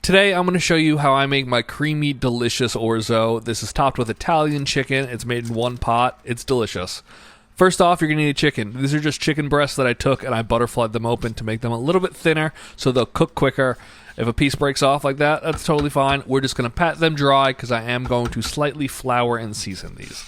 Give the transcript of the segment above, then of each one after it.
Today I'm going to show you how I make my creamy, delicious orzo. This is topped with Italian chicken. It's made in one pot. It's delicious. First off, you're going to need chicken. These are just chicken breasts that I took and I butterflied them open to make them a little bit thinner so they'll cook quicker. If a piece breaks off like that, that's totally fine. We're just going to pat them dry because I am going to slightly flour and season these.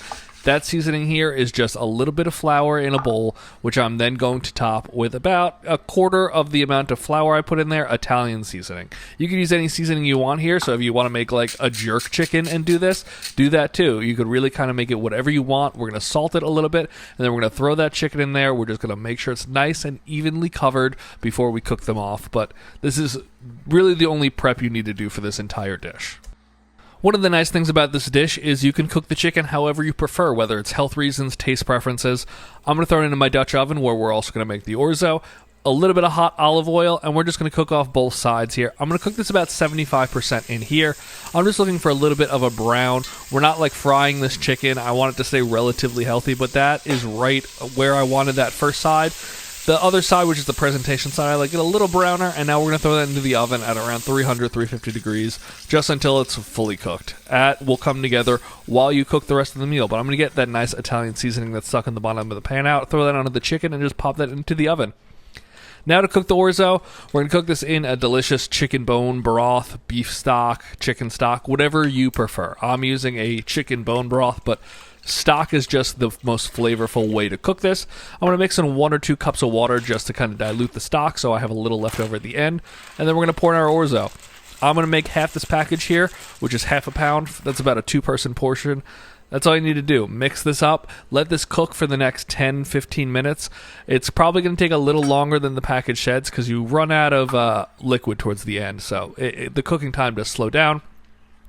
That seasoning here is just a little bit of flour in a bowl, which I'm then going to top with about a quarter of the amount of flour I put in there, Italian seasoning. You can use any seasoning you want here, so if you want to make like a jerk chicken and do this, do that too. You could really kind of make it whatever you want. We're going to salt it a little bit, and then we're going to throw that chicken in there. We're just going to make sure it's nice and evenly covered before we cook them off, but this is really the only prep you need to do for this entire dish. One of the nice things about this dish is you can cook the chicken however you prefer, whether it's health reasons, taste preferences. I'm going to throw it into my Dutch oven where we're also going to make the orzo, a little bit of hot olive oil, and we're just going to cook off both sides here. I'm going to cook this about 75% in here. I'm just looking for a little bit of a brown. We're not like frying this chicken. I want it to stay relatively healthy, but that is right where I wanted that first side. The other side, which is the presentation side, I like it a little browner, and now we're going to throw that into the oven at around 300, 350 degrees, just until it's fully cooked. That will come together while you cook the rest of the meal, but I'm going to get that nice Italian seasoning that's stuck in the bottom of the pan out, throw that onto the chicken, and just pop that into the oven. Now to cook the orzo, we're going to cook this in a delicious chicken bone broth, beef stock, chicken stock, whatever you prefer. I'm using a chicken bone broth, but stock is just the most flavorful way to cook this. I'm going to mix in 1 or 2 cups of water just to kind of dilute the stock so I have a little left over at the end. And then we're going to pour in our orzo. I'm going to make half this package here, which is half a pound. That's about a 2-person portion. That's all you need to do. Mix this up. Let this cook for the next 10-15 minutes. It's probably going to take a little longer than the package says because you run out of liquid towards the end. So the cooking time does slow down.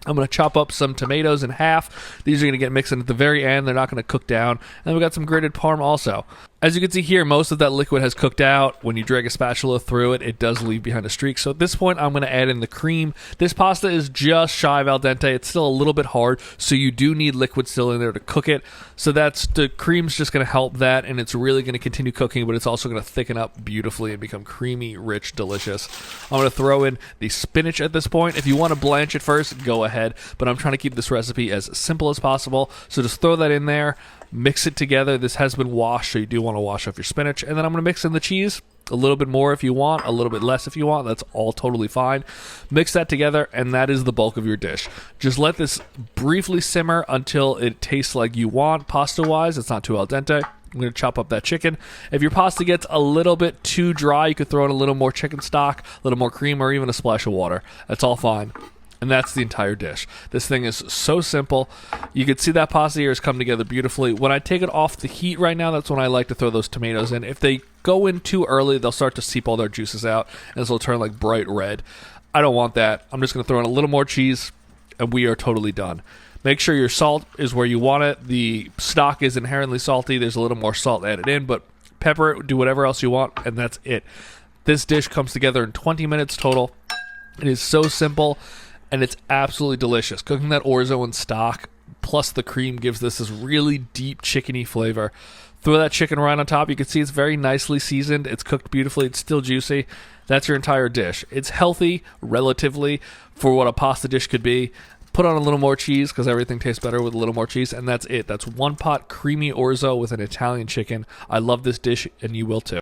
I'm going to chop up some tomatoes in half. These are going to get mixed in at the very end. They're not going to cook down. And we got some grated parm also. As you can see here, most of that liquid has cooked out. When you drag a spatula through it, it does leave behind a streak. So at this point, I'm going to add in the cream. This pasta is just shy of al dente. It's still a little bit hard, so you do need liquid still in there to cook it. So the cream's just going to help that, and it's really going to continue cooking, but it's also going to thicken up beautifully and become creamy, rich, delicious. I'm going to throw in the spinach at this point. If you want to blanch it first, go ahead, but I'm trying to keep this recipe as simple as possible. So just throw that in there. Mix it together. This has been washed, so you do want to wash off your spinach. And then I'm going to mix in the cheese. A little bit more if you want, a little bit less if you want. That's all totally fine. Mix that together, and that is the bulk of your dish. Just let this briefly simmer until it tastes like you want pasta-wise. It's not too al dente. I'm going to chop up that chicken. If your pasta gets a little bit too dry, you could throw in a little more chicken stock, a little more cream, or even a splash of water. That's all fine. And that's the entire dish. This thing is so simple. You can see that pasta here has come together beautifully. When I take it off the heat right now, that's when I like to throw those tomatoes in. If they go in too early, they'll start to seep all their juices out, and this will turn like bright red. I don't want that. I'm just going to throw in a little more cheese, and we are totally done. Make sure your salt is where you want it. The stock is inherently salty. There's a little more salt added in, but pepper it, do whatever else you want, and that's it. This dish comes together in 20 minutes total. It is so simple. And it's absolutely delicious. Cooking that orzo in stock plus the cream gives this really deep chickeny flavor. Throw that chicken right on top. You can see it's very nicely seasoned. It's cooked beautifully. It's still juicy. That's your entire dish. It's healthy, relatively, for what a pasta dish could be. Put on a little more cheese because everything tastes better with a little more cheese. And that's it. That's one pot creamy orzo with an Italian chicken. I love this dish, and you will too.